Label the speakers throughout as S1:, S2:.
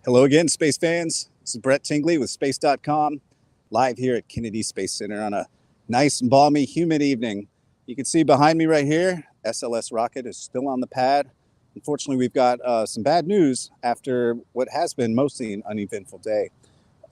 S1: Hello again, space fans. This is Brett Tingley with Space.com, live here at Kennedy Space Center on a nice, balmy, humid evening. You can see behind me right here, SLS rocket is still on the pad. Unfortunately, we've got some bad news after what has been mostly an uneventful day.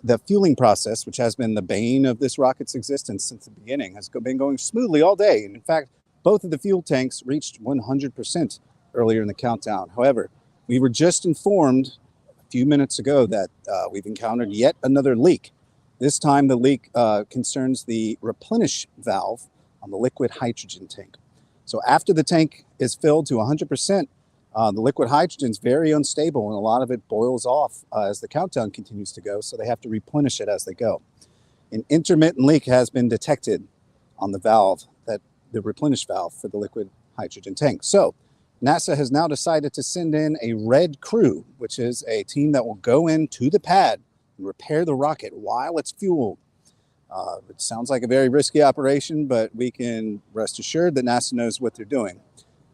S1: The fueling process, which has been the bane of this rocket's existence since the beginning, has been going smoothly all day. And in fact, both of the fuel tanks reached 100% earlier in the countdown. However, we were just informed few minutes ago that we've encountered yet another leak. This time the leak concerns the replenish valve on the liquid hydrogen tank. So after the tank is filled to 100%, the liquid hydrogen is very unstable and a lot of it boils off as the countdown continues to go, so they have to replenish it as they go. An intermittent leak has been detected on the valve, the replenish valve for the liquid hydrogen tank. So NASA has now decided to send in a red crew, which is a team that will go into the pad and repair the rocket while it's fueled. It sounds like a very risky operation, but we can rest assured that NASA knows what they're doing.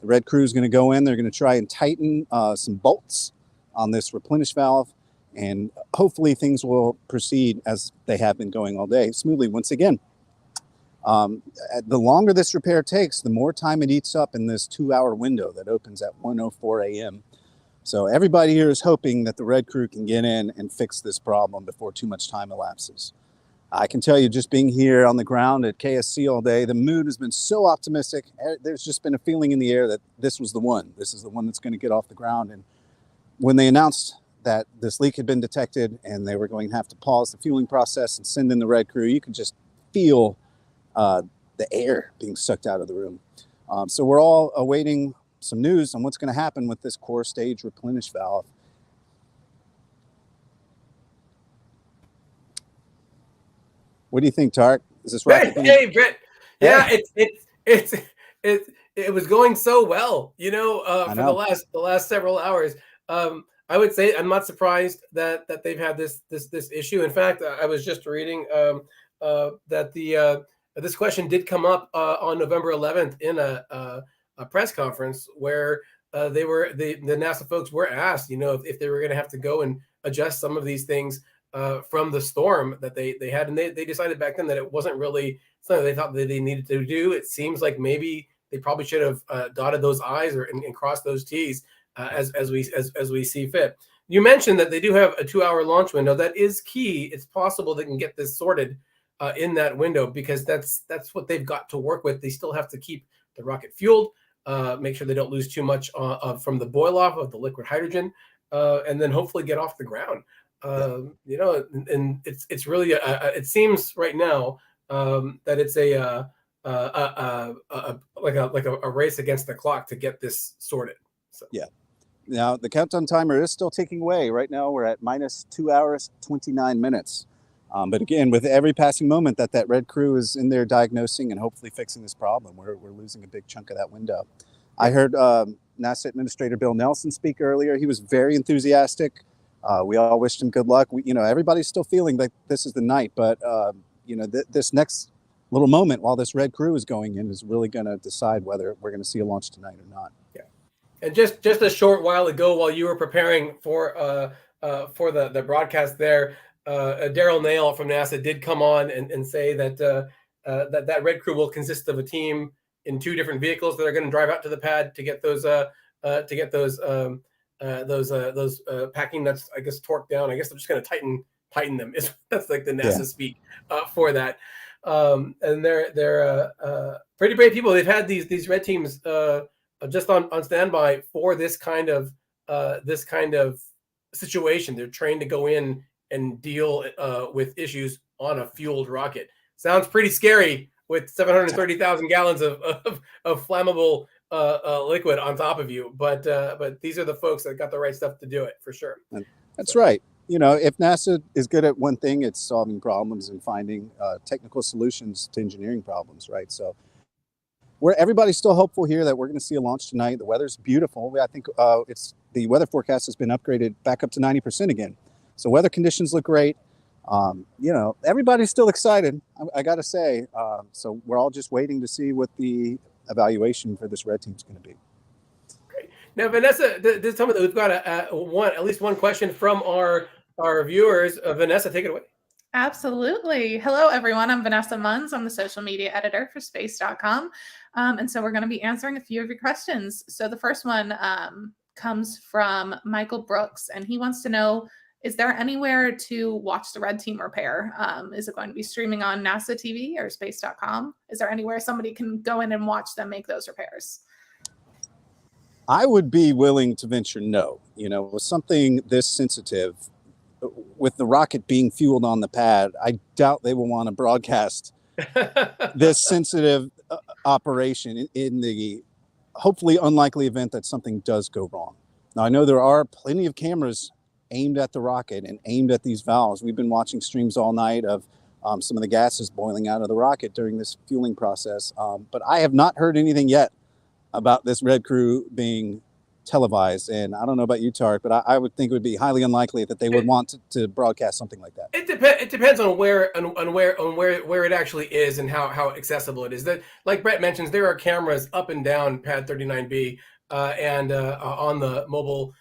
S1: The red crew is going to go in, they're going to try and tighten some bolts on this replenish valve, and hopefully things will proceed as they have been going all day smoothly once again. The longer this repair takes, the more time it eats up in this 2-hour window that opens at 1:04 a.m. So everybody here is hoping that the red crew can get in and fix this problem before too much time elapses. I can tell you, just being here on the ground at KSC all day, the mood has been so optimistic. There's just been a feeling in the air that this was the one. This is the one that's going to get off the ground. And when they announced that this leak had been detected and they were going to have to pause the fueling process and send in the red crew, you could just feel the air being sucked out of the room. So we're all awaiting some news on what's going to happen with this core stage replenish valve. What do you think, Tark? Is this rocket?
S2: Hey, Brett. Yeah, it was going so well, for the last several hours. I would say I'm not surprised that they've had this issue. In fact, I was just reading that this question did come up on November 11th in a press conference where the NASA folks were asked, if they were going to have to go and adjust some of these things from the storm that they had, and they decided back then that it wasn't really something they thought that they needed to do. It seems like maybe they probably should have dotted those I's and crossed those T's as we see fit. You mentioned that they do have a 2-hour launch window. That is key. It's possible they can get this sorted in that window, because that's what they've got to work with. They still have to keep the rocket fueled, make sure they don't lose too much from the boil off of the liquid hydrogen, and then hopefully get off the ground. And it's really it seems right now that it's a race against the clock to get this sorted. So.
S1: Yeah. Now the countdown timer is still ticking away. Right now we're at minus 2 hours 29 minutes. But again, with every passing moment that red crew is in there diagnosing and hopefully fixing this problem, we're losing a big chunk of that window. I heard NASA Administrator Bill Nelson speak earlier. He was very enthusiastic. We all wished him good luck. Everybody's still feeling like this is the night, but this next little moment while this red crew is going in is really going to decide whether we're going to see a launch tonight or not.
S2: Yeah. And just a short while ago, while you were preparing for the broadcast there, Daryl Nail from NASA did come on and say that that red crew will consist of a team in 2 different vehicles that are going to drive out to the pad to get those packing nuts, I guess, torqued down. I guess they're just going to tighten them. That's like the NASA speak for that. And they're pretty brave people. They've had these red teams just on standby for this kind of situation. They're trained to go in and deal with issues on a fueled rocket. Sounds pretty scary with 730,000 gallons of flammable liquid on top of you. But these are the folks that got the right stuff to do it, for sure.
S1: That's right. If NASA is good at one thing, it's solving problems and finding technical solutions to engineering problems, right? So everybody's still hopeful here that we're going to see a launch tonight. The weather's beautiful. I think the weather forecast has been upgraded back up to 90% again. So weather conditions look great. Everybody's still excited, I got to say. So we're all just waiting to see what the evaluation for this red team is going to be.
S2: Great. Now, Vanessa, tell me that we've got at least one question from our viewers. Vanessa, take it away.
S3: Absolutely. Hello, everyone. I'm Vanessa Munns. I'm the social media editor for space.com. And so we're going to be answering a few of your questions. So the first one comes from Michael Brooks, and he wants to know, is there anywhere to watch the red team repair? Is it going to be streaming on NASA TV or space.com? Is there anywhere somebody can go in and watch them make those repairs?
S1: I would be willing to venture no. With something this sensitive, with the rocket being fueled on the pad, I doubt they will want to broadcast this sensitive operation in the hopefully unlikely event that something does go wrong. Now, I know there are plenty of cameras aimed at the rocket and aimed at these valves. We've been watching streams all night of some of the gases boiling out of the rocket during this fueling process. But I have not heard anything yet about this red crew being televised, and I don't know about you, Tarek, but I would think it would be highly unlikely that they would want to broadcast something like that.
S2: It depends on where it actually is and how accessible it is. That, like Brett mentions, there are cameras up and down Pad 39B and on the mobile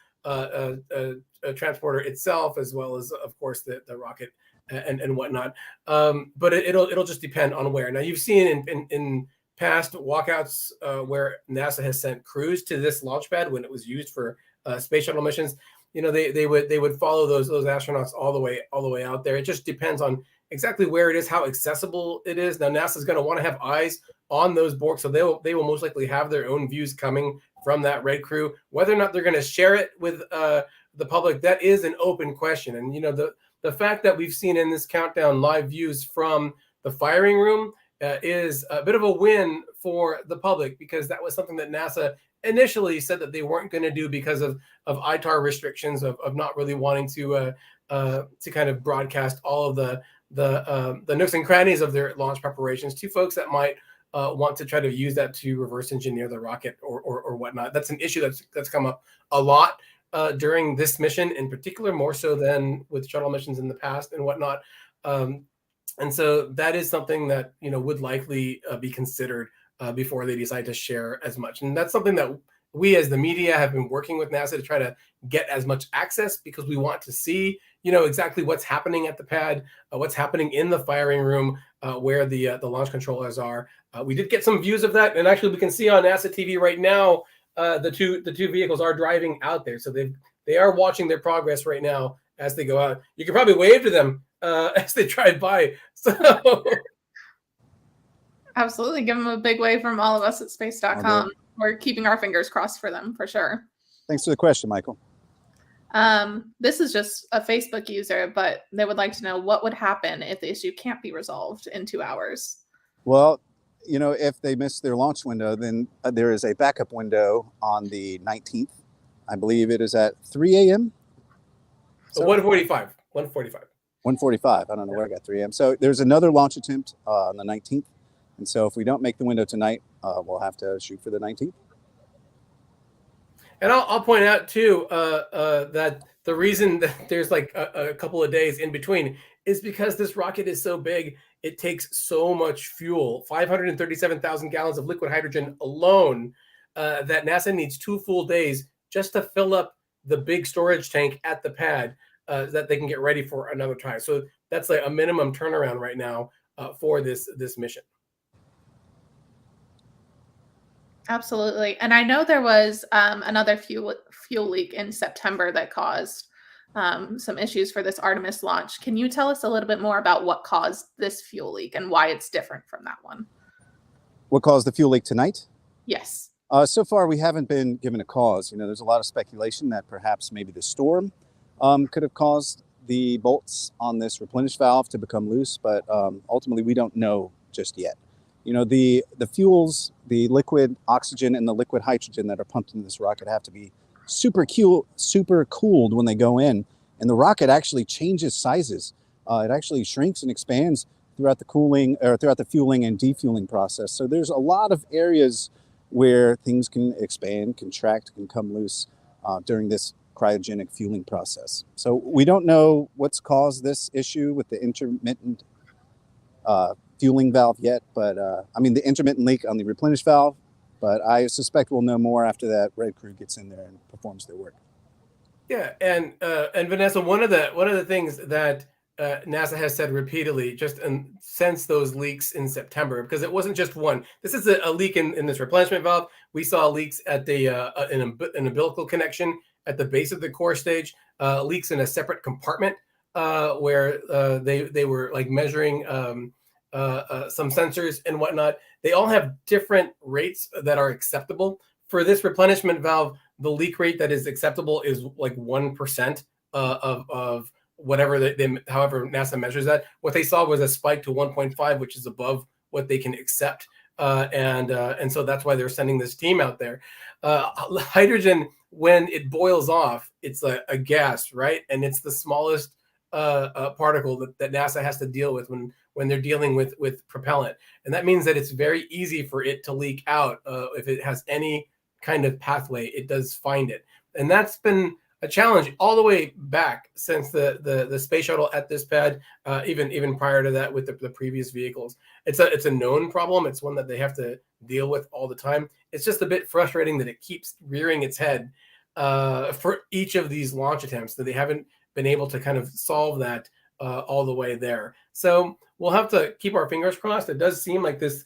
S2: transporter itself, as well as, of course, the rocket and whatnot. But it'll just depend on where. Now, you've seen in past walkouts where NASA has sent crews to this launch pad when it was used for space shuttle missions. They would follow those astronauts all the way out there. It just depends on exactly where it is, how accessible it is. Now, NASA's going to want to have eyes on those borks, so they will most likely have their own views coming from that red crew. Whether or not they're going to share it with the public, that is an open question. And the fact that we've seen in this countdown live views from the firing room is a bit of a win for the public, because that was something that NASA initially said that they weren't going to do because of ITAR restrictions, of not really wanting to kind of broadcast all of the nooks and crannies of their launch preparations to folks that might want to try to use that to reverse engineer the rocket or whatnot. That's an issue that's come up a lot during this mission in particular, more so than with shuttle missions in the past and whatnot. And so that is something that would likely be considered before they decide to share as much. And that's something that we as the media have been working with NASA to try to get as much access, because we want to see exactly what's happening at the pad, what's happening in the firing room, where the launch controllers are. We did get some views of that, and actually we can see on NASA TV right now the two vehicles are driving out there, so they are watching their progress right now as they go out. You can probably wave to them as they drive by. So
S3: absolutely, give them a big wave from all of us at space.com. We're keeping our fingers crossed for them for sure.
S1: Thanks for the question, Michael.
S3: This is just a Facebook user, but they would like to know what would happen if the issue can't be resolved in 2 hours.
S1: Well, if they miss their launch window, then there is a backup window on the 19th. I believe it is at 3 a.m.
S2: So 1:45.
S1: 1:45. I don't know where I got 3 a.m. So there's another launch attempt on the 19th. And so if we don't make the window tonight, we'll have to shoot for the 19th.
S2: And I'll point out too that the reason that there's like a couple of days in between is because this rocket is so big. It takes so much fuel, 537,000 gallons of liquid hydrogen alone, that NASA needs 2 full days just to fill up the big storage tank at the pad that they can get ready for another time. So that's like a minimum turnaround right now for this mission.
S3: Absolutely. And I know there was another fuel leak in September that caused some issues for this Artemis launch. Can you tell us a little bit more about what caused this fuel leak and why it's different from that one?
S1: What caused the fuel leak tonight?
S3: Yes.
S1: So far, we haven't been given a cause. There's a lot of speculation that perhaps maybe the storm could have caused the bolts on this replenish valve to become loose, but ultimately we don't know just yet. The fuels, the liquid oxygen and the liquid hydrogen that are pumped into this rocket have to be super cooled when they go in, and the rocket actually changes sizes. It actually shrinks and expands throughout the cooling or throughout the fueling and defueling process. So there's a lot of areas where things can expand, contract, can come loose during this cryogenic fueling process. So we don't know what's caused this issue with the intermittent fueling valve yet, but the intermittent leak on the replenish valve, But I suspect we'll know more after that red crew gets in there and performs their work.
S2: Yeah, and Vanessa, one of the things that NASA has said repeatedly, just since those leaks in September, because it wasn't just one. This is a leak in this replenishment valve. We saw leaks at the an umbilical connection at the base of the core stage, leaks in a separate compartment where they were like measuring some sensors and whatnot. They all have different rates that are acceptable for this replenishment valve. The leak rate that is acceptable is like 1% of whatever however NASA measures that. What they saw was a spike to 1.5, which is above what they can accept, and so that's why they're sending this team out there. Hydrogen, when it boils off, it's a gas, right? And it's the smallest particle that NASA has to deal with when they're dealing with propellant, and that means that it's very easy for it to leak out if it has any kind of pathway. It does find it, and that's been a challenge all the way back since the space shuttle at this pad, even prior to that with the previous vehicles. It's a known problem. It's one that they have to deal with all the time. It's just a bit frustrating that it keeps rearing its head for each of these launch attempts, that they haven't been able to kind of solve that all the way there. So we'll have to keep our fingers crossed. It does seem like this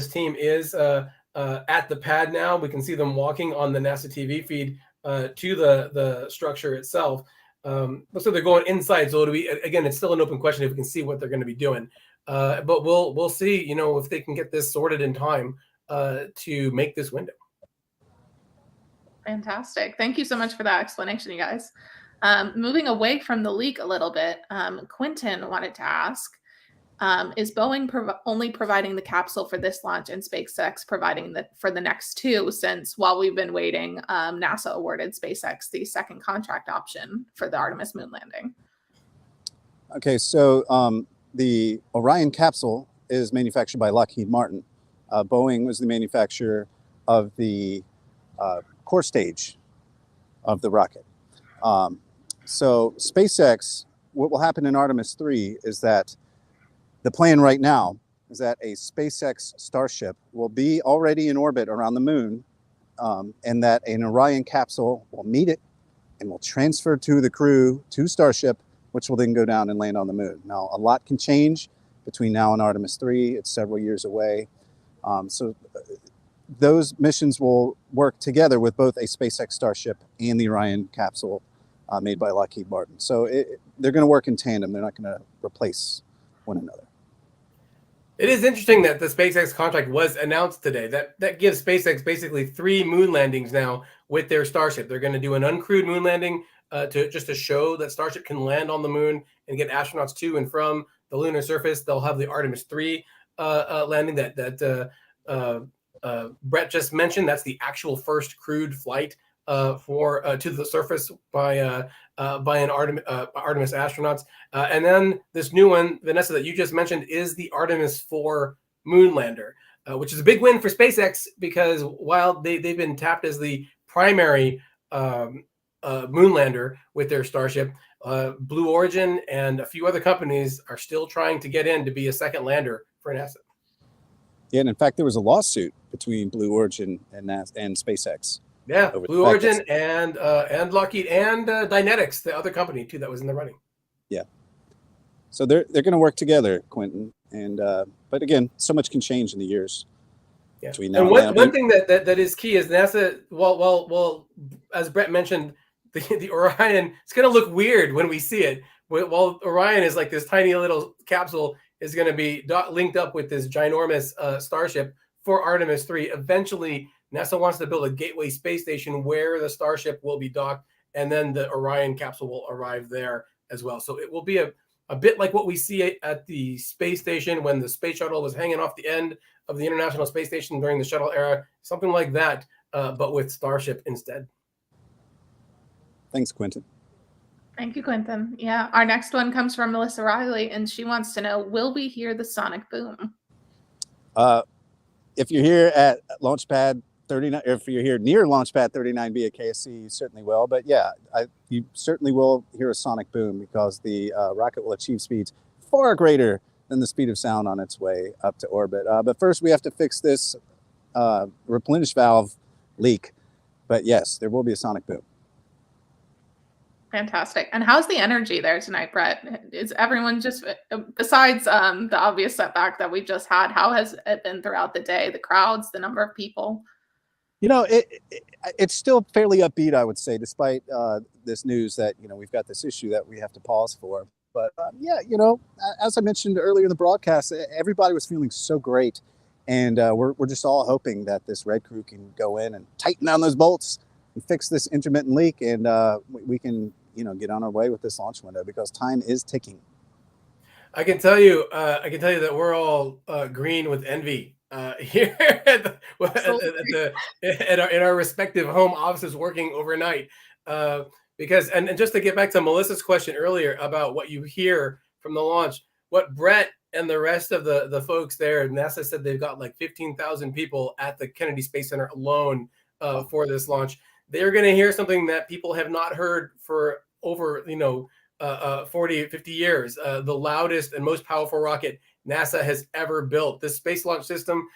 S2: team is at the pad now. We can see them walking on the NASA TV feed to the structure itself. Looks like they're going inside, so it'll be, again, it's still an open question if we can see what they're going to be doing. But we'll see, if they can get this sorted in time to make this window.
S3: Fantastic. Thank you so much for that explanation, you guys. Moving away from the leak a little bit, Quentin wanted to ask, is Boeing only providing the capsule for this launch and SpaceX providing for the next two, since while we've been waiting, NASA awarded SpaceX the second contract option for the Artemis moon landing?
S1: Okay, so the Orion capsule is manufactured by Lockheed Martin. Boeing was the manufacturer of the core stage of the rocket. So SpaceX, what will happen in Artemis 3 is that the plan right now is that a SpaceX Starship will be already in orbit around the moon, and that an Orion capsule will meet it and will transfer to the crew to Starship, which will then go down and land on the moon. Now, a lot can change between now and Artemis 3. It's several years away. So those missions will work together with both a SpaceX Starship and the Orion capsule made by Lockheed Martin. So they're going to work in tandem. They're not going to replace one another.
S2: It is interesting that the SpaceX contract was announced today. That gives SpaceX basically 3 moon landings now with their Starship. They're going to do an uncrewed moon landing to show that Starship can land on the moon and get astronauts to and from the lunar surface. They'll have the Artemis 3 landing that Brett just mentioned. That's the actual first crewed flight to the surface by an Artemis astronauts, and then this new one, Vanessa, that you just mentioned, is the Artemis 4 moon lander, which is a big win for SpaceX, because while they've been tapped as the primary moon lander with their Starship, Blue Origin and a few other companies are still trying to get in to be a second lander for NASA.
S1: Yeah, and in fact, there was a lawsuit between Blue Origin and SpaceX.
S2: Yeah, Blue Origin and Lockheed and Dynetics, the other company too that was in the running.
S1: Yeah, so they're going to work together, Quentin. And but again, so much can change in the years between now and then.
S2: One thing that is key is NASA. Well, as Brett mentioned, the Orion, it's going to look weird when we see it. While Orion is like this tiny little capsule, is going to be linked up with this ginormous Starship for Artemis 3. Eventually, NASA wants to build a gateway space station where the Starship will be docked, and then the Orion capsule will arrive there as well. So it will be a bit like what we see at the space station when the space shuttle was hanging off the end of the International Space Station during the shuttle era, something like that, but with Starship instead.
S1: Thanks, Quentin.
S3: Thank you, Quentin. Yeah, our next one comes from Melissa Riley, and she wants to know, will we hear the sonic boom?
S1: If you're here at Launchpad 39, or if you're here near Launchpad 39B at KSC, you certainly will. But yeah, you certainly will hear a sonic boom, because the rocket will achieve speeds far greater than the speed of sound on its way up to orbit. But first, we have to fix this replenish valve leak. But yes, there will be a sonic boom.
S3: Fantastic. And how's the energy there tonight, Brett? Is everyone just, besides the obvious setback that we just had, how has it been throughout the day? The crowds, the number of people?
S1: You know, it's still fairly upbeat, I would say, despite this news that, you know, we've got this issue that we have to pause for. But yeah, you know, as I mentioned earlier in the broadcast, everybody was feeling so great. And we're just all hoping that this red crew can go in and tighten down those bolts and fix this intermittent leak. And we can, you know, get on our way with this launch window because time is ticking.
S2: I can tell you that we're all green with envy here in our respective home offices working overnight. Because and just to get back to Melissa's question earlier about what you hear from the launch, what Brett and the rest of the folks there, NASA said they've got like 15,000 people at the Kennedy Space Center alone for this launch. They're going to hear something that people have not heard for over, 40, 50 years, the loudest and most powerful rocket NASA has ever built. This space launch system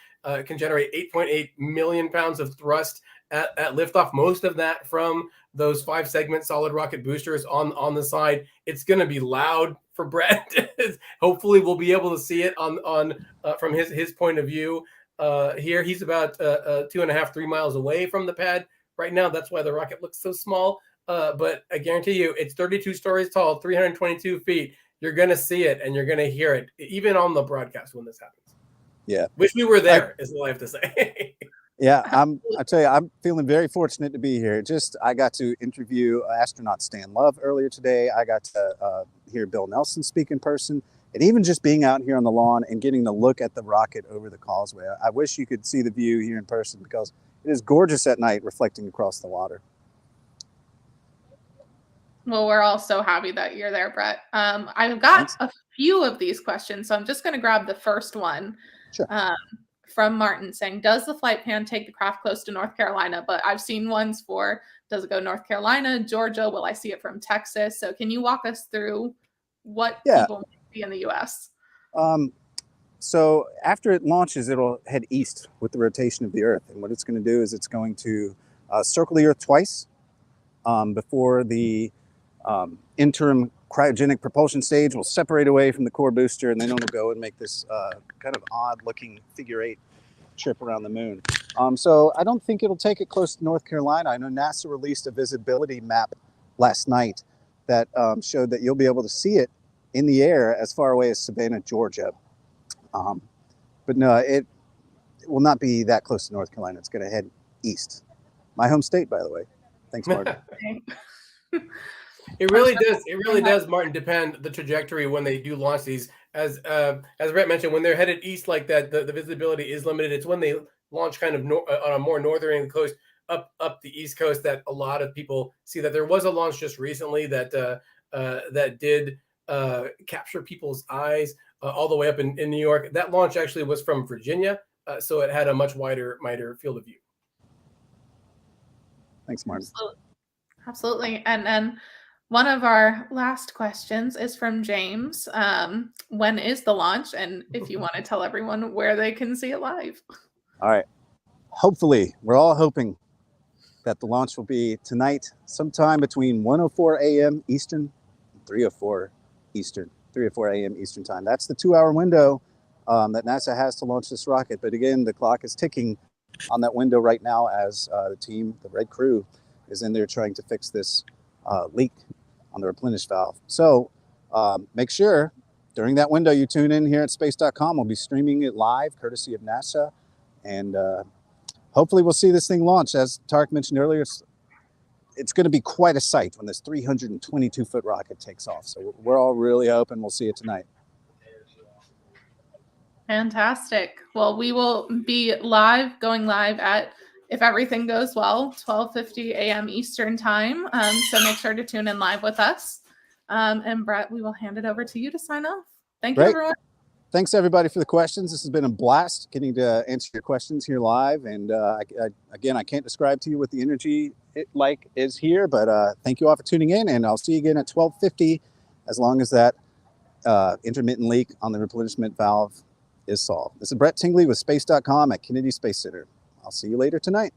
S2: can generate 8.8 million pounds of thrust at liftoff, most of that from those 5-segment solid rocket boosters on the side. It's going to be loud for Brett. Hopefully we'll be able to see it on from his point of view. Here he's about 2.5, 3 miles away from the pad right now. That's why the rocket looks so small. But I guarantee you, it's 32 stories tall, 322 feet. You're going to see it and you're going to hear it, even on the broadcast when this happens.
S1: Yeah.
S2: Wish we were there, is all I have to say.
S1: Yeah, I tell you, I'm feeling very fortunate to be here. I got to interview astronaut Stan Love earlier today. I got to hear Bill Nelson speak in person. And even just being out here on the lawn and getting to look at the rocket over the causeway. I wish you could see the view here in person because it is gorgeous at night reflecting across the water.
S3: Well, we're all so happy that you're there, Brett. I've got a few of these questions, so I'm just going to grab the first one.
S1: Sure.
S3: From Martin saying, does the flight pan take the craft close to North Carolina? But I've seen ones for, does it go North Carolina, Georgia? Will I see it from Texas? So can you walk us through what people might see in the U.S.?
S1: So after it launches, it'll head east with the rotation of the Earth. And what it's going to do is it's going to circle the Earth twice before the interim cryogenic propulsion stage will separate away from the core booster, and then it'll go and make this kind of odd-looking figure 8 trip around the moon. So I don't think it'll take it close to North Carolina. I know NASA released a visibility map last night that showed that you'll be able to see it in the air as far away as Savannah, Georgia. But no, it will not be that close to North Carolina. It's going to head east. My home state, by the way. Thanks, Martin.
S2: It really does. It really does, Martin, depend the trajectory when they do launch these. As Brett mentioned, when they're headed east like that, the visibility is limited. It's when they launch kind of on a more northern coast up the East Coast that a lot of people see that. There was a launch just recently that did capture people's eyes all the way up in New York. That launch actually was from Virginia, so it had a much wider field of view.
S1: Thanks, Martin.
S3: Absolutely. And then one of our last questions is from James. When is the launch? And if you want to tell everyone where they can see it live.
S1: All right. Hopefully, we're all hoping that the launch will be tonight, sometime between 1:04 a.m. Eastern and 3:04 a.m. Eastern time. That's the 2-hour window that NASA has to launch this rocket. But again, the clock is ticking on that window right now as the red crew, is in there trying to fix this leak on the replenish valve. So make sure during that window you tune in here at space.com. We'll be streaming it live courtesy of NASA, and hopefully we'll see this thing launch. As Tarek mentioned earlier, it's going to be quite a sight when this 322-foot rocket takes off. So we're all really hoping we'll see it tonight.
S3: Fantastic. Well, we will be going live at, if everything goes well, 12:50 a.m. Eastern time. So make sure to tune in live with us. And Brett, we will hand it over to you to sign off. Thank you, everyone.
S1: Thanks, everybody, for the questions. This has been a blast getting to answer your questions here live. And again, I can't describe to you what the energy is here, but thank you all for tuning in. And I'll see you again at 12:50 as long as that intermittent leak on the replenishment valve is solved. This is Brett Tingley with space.com at Kennedy Space Center. I'll see you later tonight.